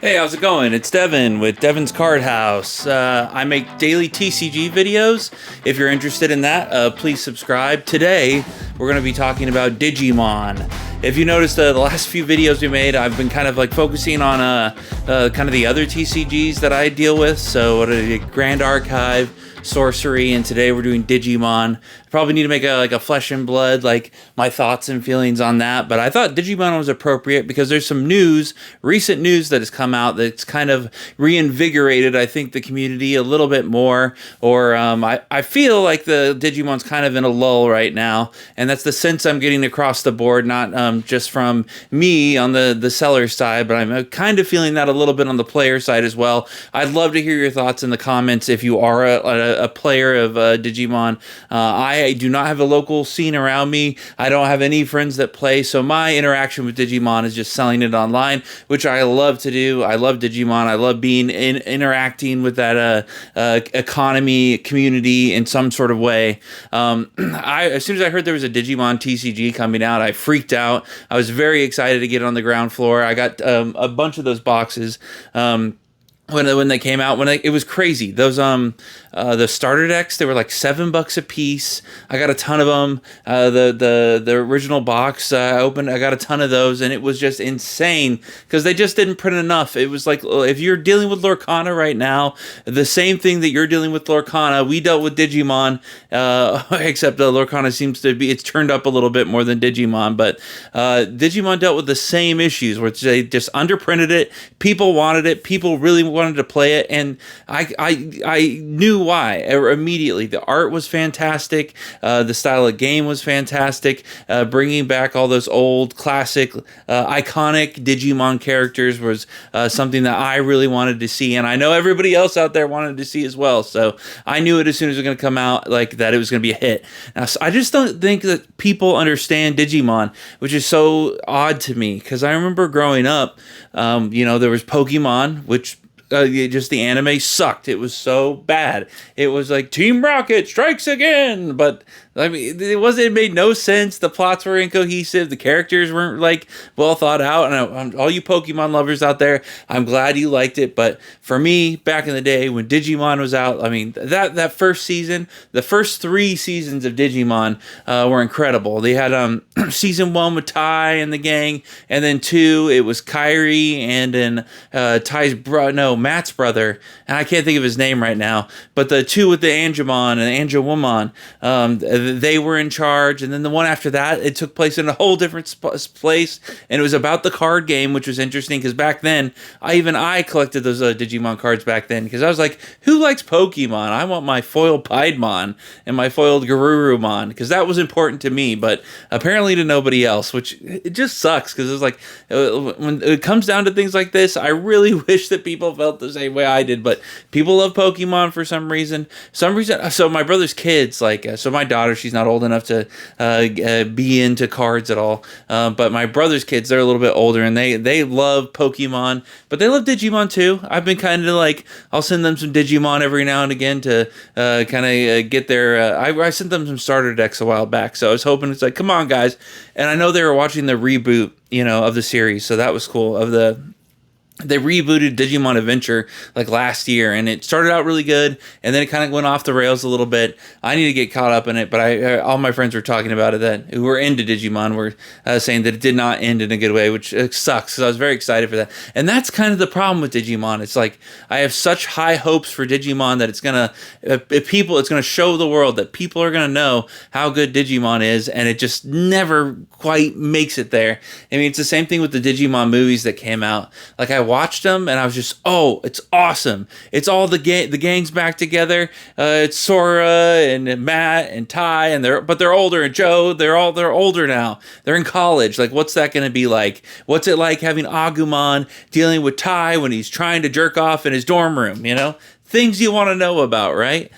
Hey, how's it going? It's Devin with Devin's Card House. I make daily TCG videos. If you're interested in that, please subscribe. Today, we're going to be talking about Digimon. If you noticed the last few videos we made, I've been kind of like focusing on kind of the other TCGs that I deal with. So, Grand Archive, Sorcery, and today we're doing Digimon. I probably need to make a Flesh and Blood, like my thoughts and feelings on that, but I thought Digimon was appropriate because there's some recent news that has come out that's kind of reinvigorated, I think, the community a little bit more, or I feel like the Digimon's kind of in a lull right now, and that's the sense I'm getting across the board, not just from me on the seller side, but I'm kind of feeling that a little bit on the player side as well. I'd love to hear your thoughts in the comments if you are a player of Digimon. I do not have a local scene around me. I don't have any friends that play, so my interaction with Digimon is just selling it online, which I love to do. I love Digimon. I love being interacting with that economy, community in some sort of way. As soon as I heard there was a Digimon TCG coming out, I freaked out. I was very excited to get on the ground floor. I got a bunch of those boxes. When they came out, it was crazy. Those the starter decks, they were like $7 a piece. I got a ton of them. The original box I opened, I got a ton of those, and it was just insane because they just didn't print enough. It was like, if you're dealing with Lorcana right now, the same thing that you're dealing with Lorcana, we dealt with Digimon, except Lorcana seems to be, it's turned up a little bit more than Digimon, but Digimon dealt with the same issues where they just underprinted it. People wanted it. People really wanted to play it, and I knew why immediately. The art was fantastic, the style of game was fantastic, bringing back all those old classic iconic Digimon characters was something that I really wanted to see, and I know everybody else out there wanted to see as well, so I knew it as soon as it was going to come out, like that it was going to be a hit. Now, so I just don't think that people understand Digimon, which is so odd to me, because I remember growing up, there was Pokemon, which just the anime sucked. It was so bad. It was like Team Rocket strikes again, but I mean, it made no sense. The plots were incohesive. The characters weren't like well thought out. And all you Pokemon lovers out there, I'm glad you liked it. But for me, back in the day when Digimon was out, I mean, that first season, the first 3 seasons of Digimon were incredible. They had season 1 with Tai and the gang, and then 2 it was Kairi and then Matt's brother, and I can't think of his name right now. But the 2 with the Angemon and Angewomon, they were in charge, and then the one after that, it took place in a whole different place, and it was about the card game, which was interesting because back then, I collected those Digimon cards back then because I was like, who likes Pokemon? I want my foiled Piedmon and my foiled Garurumon because that was important to me, but apparently to nobody else, which it just sucks because it's like when it comes down to things like this, I really wish that people felt the same way I did, but people love Pokemon for some reason. So my brother's kids, so my daughter, she's not old enough to be into cards at all. But my brother's kids, they're a little bit older, and they love Pokemon, but they love Digimon too. I've been kind of like, I'll send them some Digimon every now and again to kind of get their. I sent them some starter decks a while back, so I was hoping it's like, come on, guys. And I know they were watching the reboot, of the series, so that was cool. They rebooted Digimon Adventure like last year, and it started out really good, and then it kind of went off the rails a little bit. I need to get caught up in it, but all my friends were talking about it who were into Digimon were saying that it did not end in a good way, which sucks because I was very excited for that. And that's kind of the problem with Digimon. It's like I have such high hopes for Digimon that it's gonna show the world that people are gonna know how good Digimon is, and it just never quite makes it there. I mean, it's the same thing with the Digimon movies that came out. Like I watched them and I was just, it's awesome. It's all the gang's back together. It's Sora and Matt and Tai, and they're older, and Joe, they're older now. They're in college. Like, what's that going to be like? What's it like having Agumon dealing with Tai when he's trying to jerk off in his dorm room? things you want to know about, right?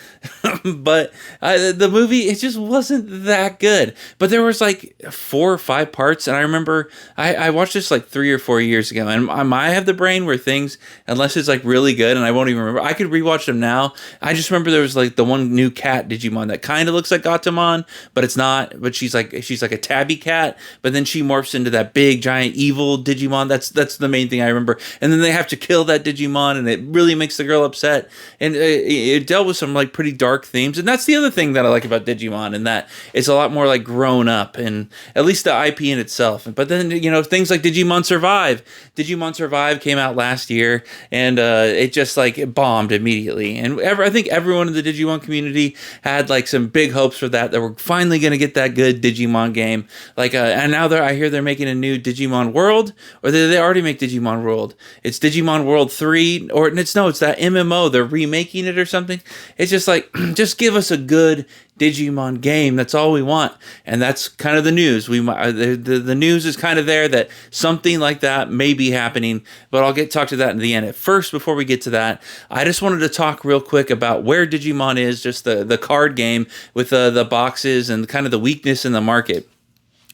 But the movie, it just wasn't that good. But there was like 4 or 5 parts, and I remember I watched this like 3 or 4 years ago, and I have the brain where things, unless it's like really good, and I won't even remember. I could rewatch them now. I just remember there was like the one new cat Digimon that kind of looks like Gatomon, but it's not. But she's like a tabby cat, but then she morphs into that big giant evil Digimon. That's the main thing I remember. And then they have to kill that Digimon, and it really makes the girl upset. And it dealt with some like pretty dark themes, and that's the other thing that I like about Digimon, and that it's a lot more like grown up, and at least the IP in itself. But then things like Digimon Survive. Digimon Survive came out last year, and it just like it bombed immediately. And I think everyone in the Digimon community had like some big hopes for that we're finally going to get that good Digimon game. Like and now I hear they're making a new Digimon World, or they already make Digimon World. It's Digimon World 3, or it's that MMO. They're remaking it or something. It's just like, just give us a good Digimon game. That's all we want. And that's kind of the news. The news is kind of there that something like that may be happening, but I'll talk to that in the end. At first, before we get to that, I just wanted to talk real quick about where Digimon is, just the card game with the boxes and kind of the weakness in the market.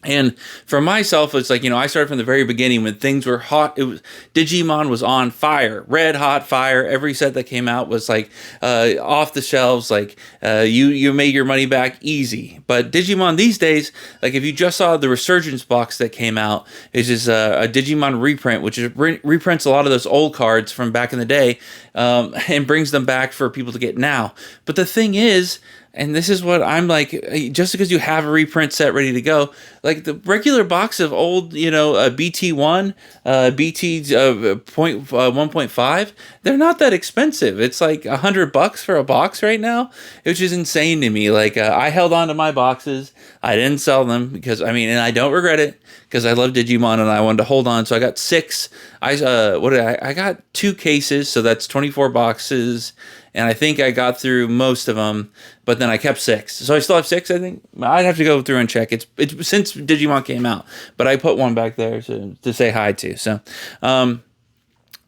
And for myself, it's like, I started from the very beginning when things were hot. Digimon was on fire, red hot fire. Every set that came out was like off the shelves. Like you made your money back easy. But Digimon these days, like if you just saw the Resurgence box that came out, it's just a Digimon reprint, which is reprints a lot of those old cards from back in the day, and brings them back for people to get now. But the thing is, and this is what I'm like, just because you have a reprint set ready to go, like the regular box of old, BT1, BT 1.5, they're not that expensive. It's like $100 for a box right now, which is insane to me. Like I held on to my boxes. I didn't sell them and I don't regret it because I love Digimon and I wanted to hold on. So I got 6. I got 2 cases, so that's 24 boxes. And I think I got through most of them, but then I kept 6. So I still have 6, I think. I'd have to go through and check. It's since Digimon came out, but I put one back there to say hi to. So,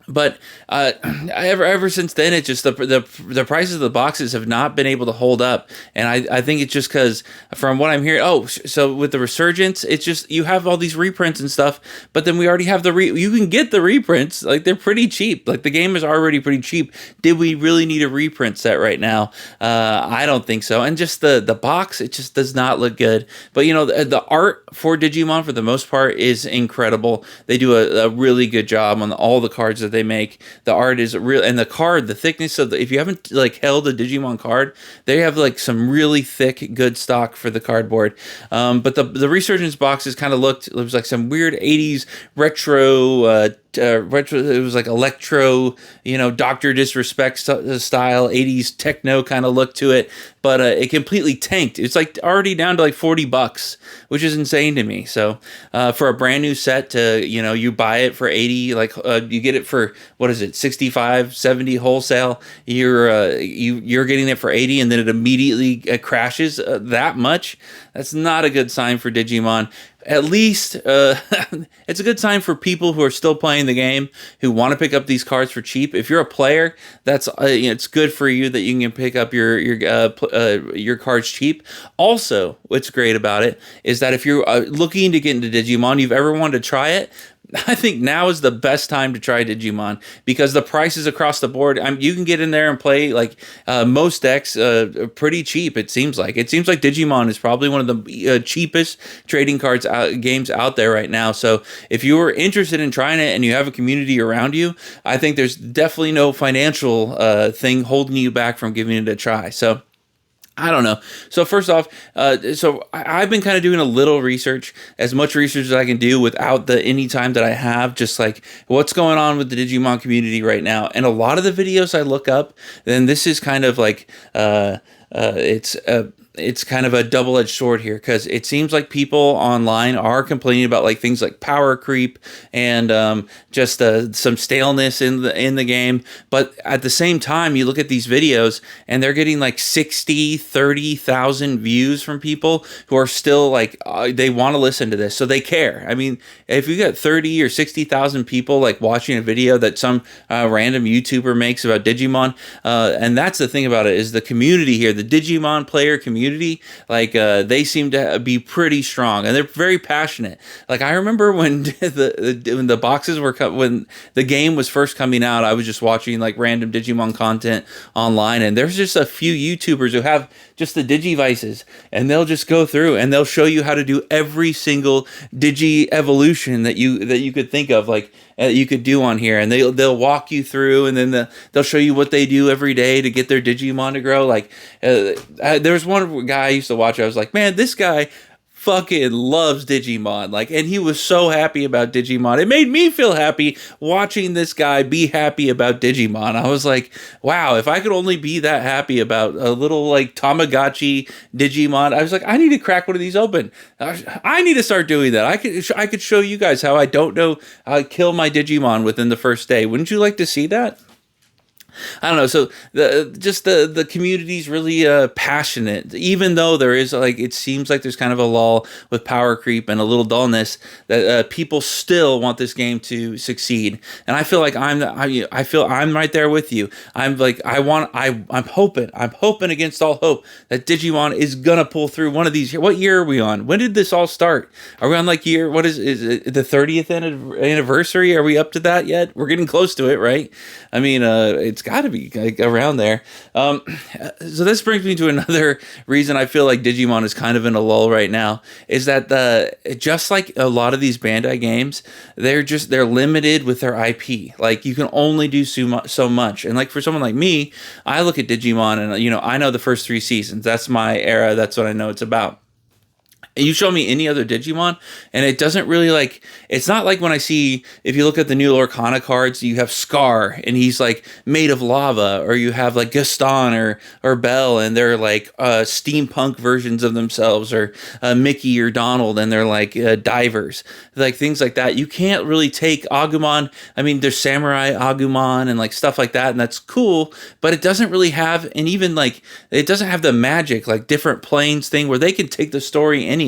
but ever since then, it's just the prices of the boxes have not been able to hold up, and I think it's just because from what I'm hearing. Oh, so with the Resurgence, it's just you have all these reprints and stuff, but then we already have you can get the reprints, like they're pretty cheap. Like the game is already pretty cheap. Did we really need a reprint set right now? I don't think so. And just the box, it just does not look good. But the art for Digimon for the most part is incredible. They do a really good job on all the cards that they make. The art is real, and the thickness of if you haven't like held a Digimon card, they have like some really thick, good stock for the cardboard. But the Resurgence boxes kind of it was like some weird 80s retro. It was like electro, Dr. Disrespect style 80s techno kind of look to it, but it completely tanked. It's like already down to like $40, which is insane to me. So for a brand new set you buy it for 80, like you get it for, what is it, 65, 70 wholesale, you're getting it for 80, and then it immediately crashes that much. That's not a good sign for Digimon. At least it's a good sign for people who are still playing the game, who want to pick up these cards for cheap. If you're a player, that's it's good for you that you can pick up your cards cheap. Also, what's great about it is that if you're looking to get into Digimon, you've ever wanted to try it, I think now is the best time to try Digimon because the prices across the board. You can get in there and play like most decks pretty cheap. It seems like Digimon is probably one of the cheapest trading cards games out there right now. So if you are interested in trying it and you have a community around you, I think there's definitely no financial thing holding you back from giving it a try. So I don't know. So first off, I've been kind of doing a little research, as much research as I can do without any time that I have, just like what's going on with the Digimon community right now. And a lot of the videos I look up, then this is kind of like it's kind of a double-edged sword here, because it seems like people online are complaining about like things like power creep and just some staleness in the game. But at the same time, you look at these videos and they're getting like 30,000 views from people who are still like they want to listen to this, so they care. I mean, if you got 30 or 60,000 people like watching a video that some random YouTuber makes about Digimon, and that's the thing about it, is the community here, the Digimon player community, like they seem to be pretty strong and they're very passionate. Like I remember when when the boxes were when the game was first coming out, I was just watching like random Digimon content online, and there's just a few YouTubers who have just the Digivices, and they'll just go through and they'll show you how to do every single Digi evolution that you could think of, like you could do on here, and they'll walk you through, and then they'll show you what they do every day to get their Digimon to grow. Like there was one guy I used to watch. I was like, man, this guy fucking loves Digimon, like, and he was so happy about Digimon. It made me feel happy watching this guy be happy about Digimon. I was like, wow, if I could only be that happy about a little like Tamagotchi Digimon. I was like, I need to crack one of these open. I need to start doing that. I could show you guys how I don't know how I kill my Digimon within the first day. Wouldn't you like to see that? I don't know. So the community's really passionate, even though there is like, it seems like there's kind of a lull with power creep and a little dullness, that people still want this game to succeed. And I feel like I feel I'm right there with you. I'm like, I'm hoping against all hope that Digimon is gonna pull through one of these. What year are we on? When did this all start? Are we on like what is it, the 30th anniversary? Are we up to that yet? We're getting close to it, right? I mean, it's got to be like around there. So this brings me to another reason I feel like Digimon is kind of in a lull right now, is that just like a lot of these Bandai games, they're limited with their IP. Like you can only do so much. And like for someone like me, I look at Digimon and I know the first 3 seasons. That's my era. That's what I know it's about. You show me any other Digimon, and it doesn't really like, it's not like when I see, if you look at the new Lorcana cards, you have Scar, and he's like made of lava, or you have like Gaston or Belle, and they're like steampunk versions of themselves, or Mickey or Donald, and they're like divers, like things like that. You can't really take Agumon. I mean, there's Samurai Agumon and like stuff like that, and that's cool, but it doesn't really have, and even like, it doesn't have the magic, like different planes thing where they can take the story anywhere.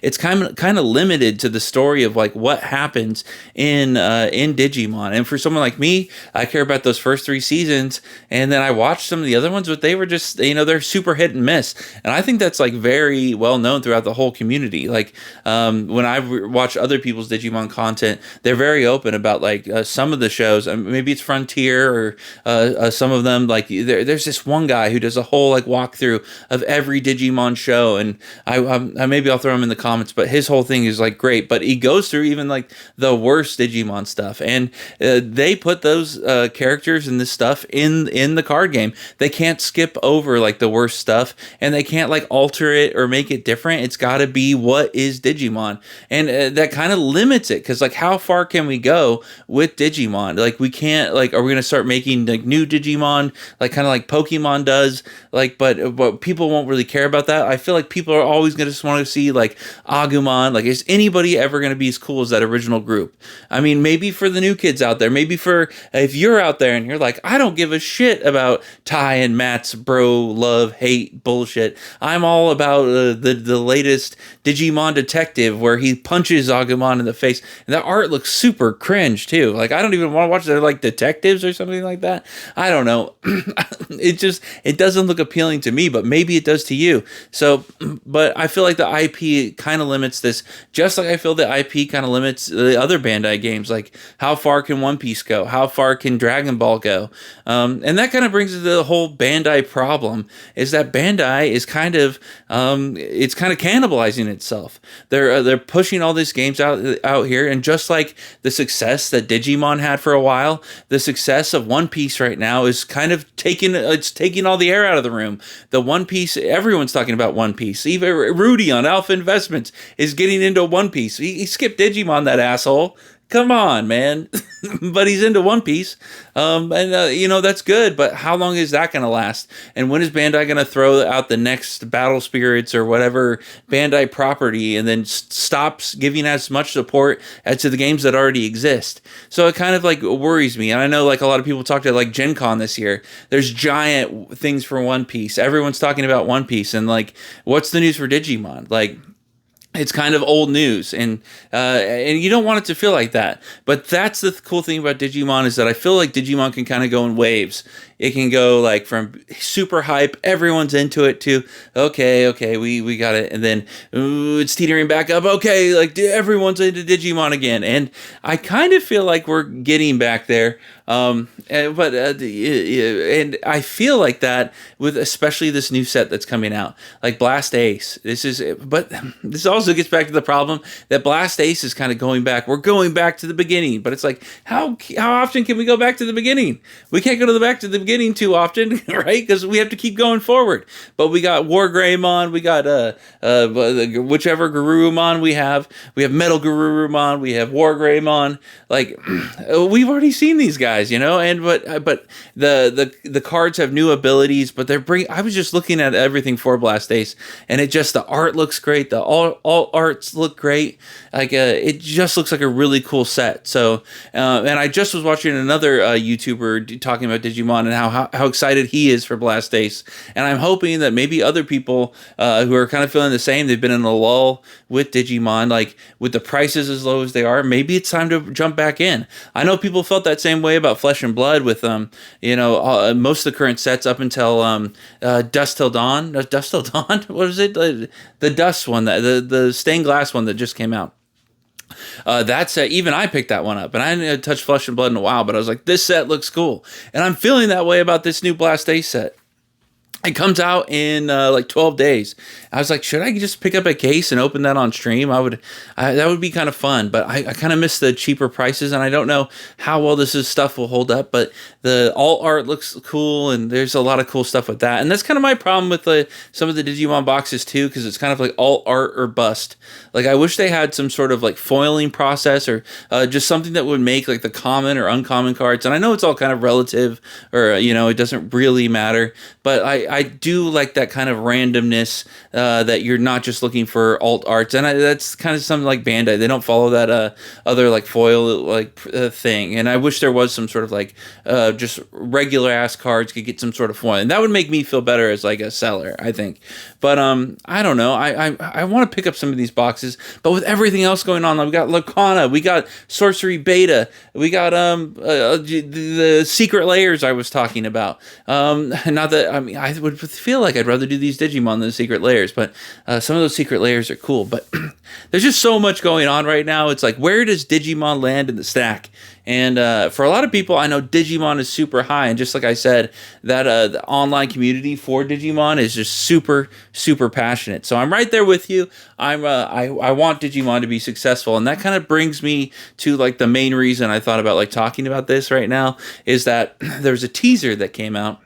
It's kind of limited to the story of like what happens in Digimon. And for someone like me, I care about those first 3 seasons, and then I watched some of the other ones, but they were just, they're super hit and miss. And I think that's like very well known throughout the whole community. Like when I watch other people's Digimon content, they're very open about like some of the shows. Maybe it's Frontier or some of them. Like there's this one guy who does a whole like walkthrough of every Digimon show, and I maybe I'll throw him in the comments, but his whole thing is like great, but he goes through even like the worst Digimon stuff, and they put those characters and this stuff in the card game. They can't skip over like the worst stuff, and they can't like alter it or make it different. It's got to be what is Digimon, and that kind of limits it, because like how far can we go with Digimon? Like we can't, like, are we gonna start making like new Digimon, like kind of like Pokemon does, like, but people won't really care about that. I feel like people are always gonna just want to see like Agumon. Like, is anybody ever going to be as cool as that original group? I mean, maybe for the new kids out there, maybe for if you're out there and you're like, I don't give a shit about Ty and Matt's bro love hate bullshit. I'm all about the latest Digimon Detective where he punches Agumon in the face, and that art looks super cringe too. Like I don't even want to watch. They're like detectives or something like that. I don't know. It doesn't look appealing to me, but maybe it does to you. So, but I feel like the IP kind of limits this, just like I feel the IP kind of limits the other Bandai games. Like how far can One Piece go? How far can Dragon Ball go? And that kind of brings to the whole Bandai problem, is that Bandai is kind of it's kind of cannibalizing itself. They're pushing all these games out here, and just like the success that Digimon had for a while, the success of One Piece right now is kind of taking all the air out of the room. The One Piece, everyone's talking about One Piece. Even Rudy on Alpha Investments is getting into One Piece. He skipped Digimon, that asshole. Come on, man. But he's into One Piece. That's good. But how long is that going to last? And when is Bandai going to throw out the next Battle Spirits or whatever Bandai property and then stops giving as much support as to the games that already exist? So it kind of like worries me. And I know like a lot of people talked at like Gen Con this year. There's giant things for One Piece. Everyone's talking about One Piece. And like, what's the news for Digimon? Like, it's kind of old news, and you don't want it to feel like that. But that's the cool thing about Digimon, is that I feel like Digimon can kind of go in waves. It can go like from super hype, everyone's into it, to okay, we got it, and then it's teetering back up. Okay, like everyone's into Digimon again, and I kind of feel like we're getting back there. And I feel like that with especially this new set that's coming out, like Blast Ace. But this also gets back to the problem that Blast Ace is kind of going back. We're going back to the beginning, but it's like how often can we go back to the beginning? We can't go to the back to the beginning too often, right? Because we have to keep going forward. But we got War Greymon, we got whichever Garurumon we have Metal Garurumon, we have War Greymon. Like we've already seen these guys, and but the cards have new abilities, but I was just looking at everything for Blast Ace, and the art looks great, the all arts look great, like it just looks like a really cool set. So and I just was watching another YouTuber talking about Digimon and how excited he is for Blast Ace, and I'm hoping that maybe other people who are kind of feeling the same, they've been in a lull with Digimon, like with the prices as low as they are, maybe it's time to jump back in. I know people felt that same way about Flesh and Blood with most of the current sets up until Dusk Till Dawn. Dusk Till Dawn? What is it? The Dust one, the stained glass one that just came out. That's even I picked that one up, and I hadn't touched Flesh and Blood in a while, but I was like, this set looks cool, and I'm feeling that way about this new Blast Ace set. It comes out in like 12 days. I was like, should I just pick up a case and open that on stream? That would be kind of fun, but I kind of miss the cheaper prices, and I don't know how well stuff will hold up, but the alt art looks cool, and there's a lot of cool stuff with that. And that's kind of my problem with some of the Digimon boxes too, because it's kind of like alt art or bust. Like I wish they had some sort of like foiling process, or just something that would make like the common or uncommon cards. And I know it's all kind of relative, or it doesn't really matter, but I do like that kind of randomness, that you're not just looking for alt arts, and that's kind of something like Bandai. They don't follow that other like foil thing, and I wish there was some sort of like just regular ass cards could get some sort of foil, and that would make me feel better as like a seller, I think. But I don't know. I want to pick up some of these boxes, but with everything else going on, we got Lacana, we got Sorcery Beta, we got the Secret Layers I was talking about. Not that I would feel like I'd rather do these Digimon than Secret Layers, but some of those Secret Layers are cool. But there's just so much going on right now. It's like, where does Digimon land in the stack? And for a lot of people, I know Digimon is super high, and just like I said, that the online community for Digimon is just super, super passionate. So I'm right there with you. I want Digimon to be successful, and that kind of brings me to like the main reason I thought about like talking about this right now, is that there's a teaser that came out.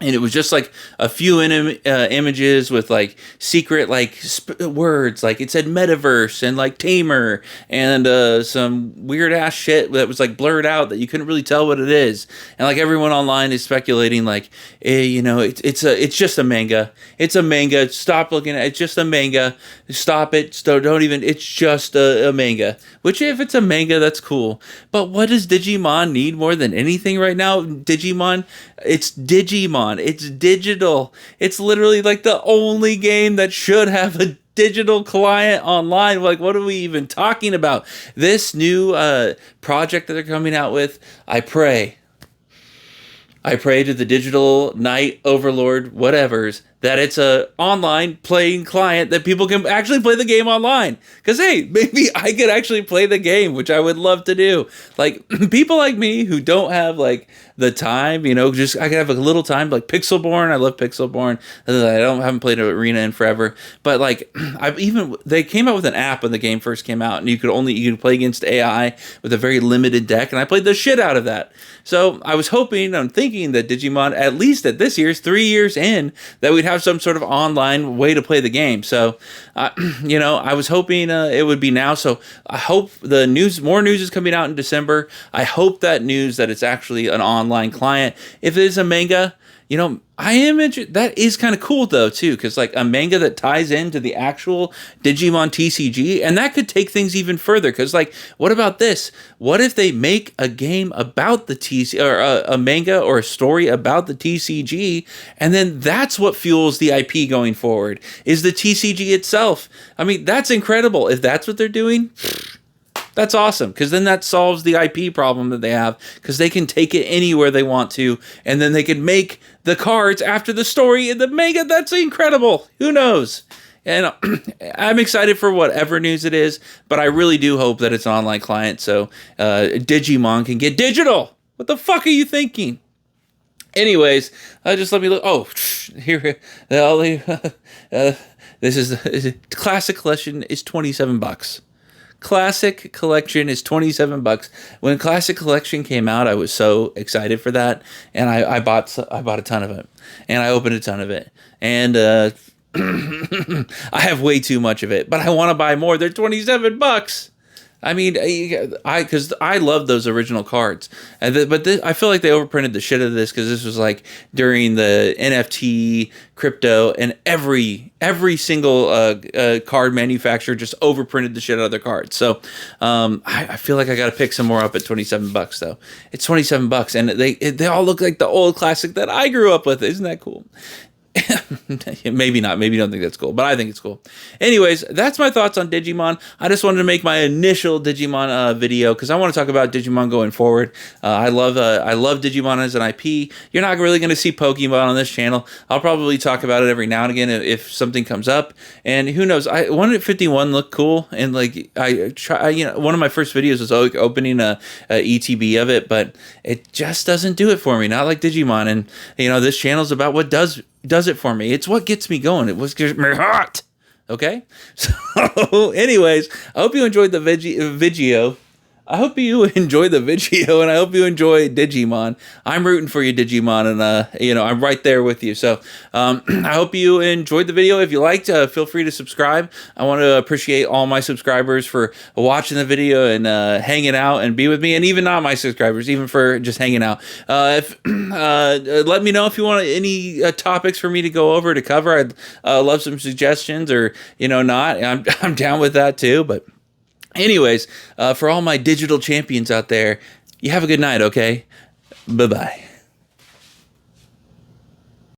And it was just like a few images with like secret like words, like it said metaverse and like tamer and some weird ass shit that was like blurred out that you couldn't really tell what it is. And like everyone online is speculating like, it's just a manga. It's a manga. Stop looking at it. It's just a manga. Stop it. Don't even. It's just a manga. Which if it's a manga, that's cool. But what does Digimon need more than anything right now? Digimon. It's Digimon. It's digital. It's literally like the only game that should have a digital client online. Like, what are we even talking about? This new project that they're coming out with, I pray to the digital knight overlord whatevers that it's a online playing client that people can actually play the game online. Because, hey, maybe I could actually play the game, which I would love to do. Like, people like me who don't have, like, the time, just I could have a little time, like Pixelborn. I love Pixelborn. I haven't played an arena in forever. But, like, they came out with an app when the game first came out, and you could play against AI with a very limited deck, and I played the shit out of that. So I was hoping, I'm thinking that Digimon, at least at this year's 3 years in, that we'd have have some sort of online way to play the game. So, you know, I was hoping it would be now. So I hope more news is coming out in December. I hope that news that it's actually an online client. If it is a manga, you know, I am interested. That is kind of cool though too, because like a manga that ties into the actual Digimon TCG, and that could take things even further. Because like, what about this? What if they make a game about the TCG, or a manga or a story about the TCG, and then that's what fuels the IP going forward? Is the TCG itself? I mean, that's incredible. If that's what they're doing. That's awesome, because then that solves the IP problem that they have, because they can take it anywhere they want to, and then they can make the cards after the story in the manga. That's incredible. Who knows? And I'm excited for whatever news it is, but I really do hope that it's an online client so Digimon can get digital. What the fuck are you thinking? Anyways, just let me look. Oh, here. This is classic collection is $27. Classic Collection is $27. When Classic Collection came out, I was so excited for that, and I bought a ton of it, and I opened a ton of it, and I have way too much of it, but I want to buy more. They're $27. I mean, because I love those original cards, but I feel like they overprinted the shit out of this, because this was like during the NFT crypto, and every single card manufacturer just overprinted the shit out of their cards. So I feel like I got to pick some more up at $27 though. It's $27, and they all look like the old classic that I grew up with. Isn't that cool? Maybe not. Maybe you don't think that's cool, but I think it's cool. Anyways, that's my thoughts on Digimon. I just wanted to make my initial Digimon video, because I want to talk about Digimon going forward. I love Digimon as an IP. You're not really going to see Pokemon on this channel. I'll probably talk about it every now and again if something comes up. And who knows? 151 looked cool, and like one of my first videos was opening a ETB of it, but it just doesn't do it for me. Not like Digimon. And this channel's about what does it for me. It's what gets me going. It was gets me hot. Okay? So, anyways, I hope you enjoyed the video. I hope you enjoy the video, and I hope you enjoy Digimon. I'm rooting for you, Digimon, and I'm right there with you. So I hope you enjoyed the video. If you liked, feel free to subscribe. I want to appreciate all my subscribers for watching the video and hanging out and be with me, and even not my subscribers, even for just hanging out. Let me know if you want any topics for me to go over to cover. I'd love some suggestions, or not. I'm down with that too, but. Anyways, for all my digital champions out there, you have a good night, okay? Bye-bye.